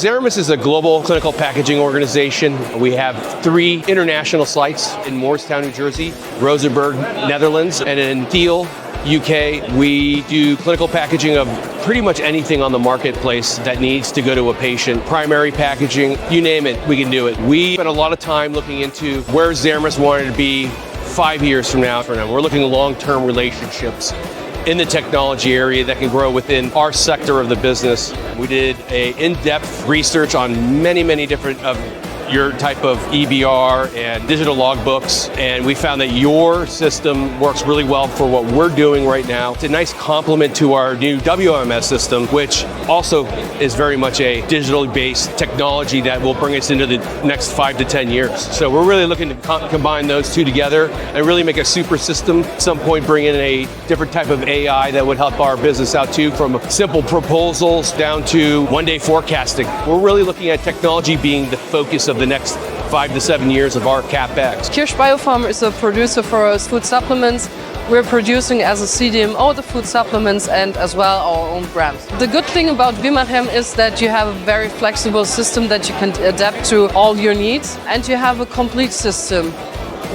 Xeramis is a global clinical packaging organization. We have 3 international sites in Moorestown, New Jersey, Rosenberg, Netherlands, and in Thiel, UK. We do clinical packaging of pretty much anything on the marketplace that needs to go to a patient. Primary packaging, you name it, we can do it. We spent a lot of time looking into where Xeramis wanted to be 5 years from now. We're looking at long-term relationships in the technology area that can grow within our sector of the business. We did an in-depth research on many different of your type of EBR and digital logbooks, and we found that your system works really well for what we're doing right now. It's a nice complement to our new WMS system, which also is very much a digitally based technology that will bring us into the next 5 to 10 years. So we're really looking to combine those two together and really make a super system. At some point bring in a different type of AI that would help our business out too, from simple proposals down to one-day forecasting. We're really looking at technology being the focus of the next 5 to 7 years of our CapEx. Kirsch Biopharm is a producer for food supplements. We're producing as a CDMO the food supplements and as well our own brands. The good thing about Vimachem is that you have a very flexible system that you can adapt to all your needs, and you have a complete system.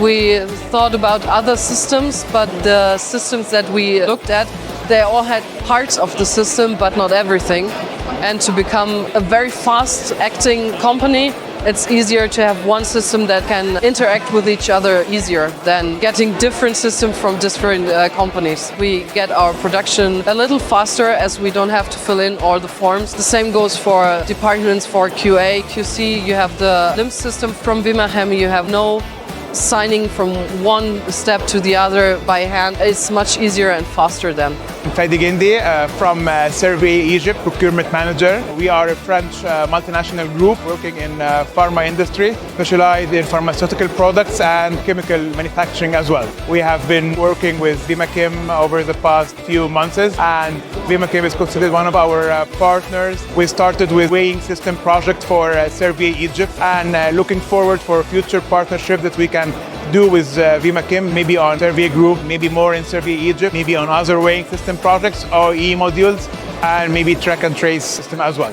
We thought about other systems, but the systems that we looked at, they all had parts of the system, but not everything. And to become a very fast-acting company, it's easier to have one system that can interact with each other easier than getting different systems from different companies. We get our production a little faster as we don't have to fill in all the forms. The same goes for departments for QA, QC. You have the LIMS system from Vimachem. You have no signing from one step to the other by hand. It's much easier and faster then. Fadi Gendi from Survey Egypt, procurement manager. We are a French multinational group working in pharma industry, specialized in pharmaceutical products and chemical manufacturing as well. We have been working with Vimachem over the past few months, and Vimachem is considered one of our partners. We started with weighing system project for Survey Egypt, and looking forward for future partnership that we can do with Vimachem, maybe on Survey Group, maybe more in Survey Egypt, maybe on other weighing system projects or modules, and maybe track and trace system as well.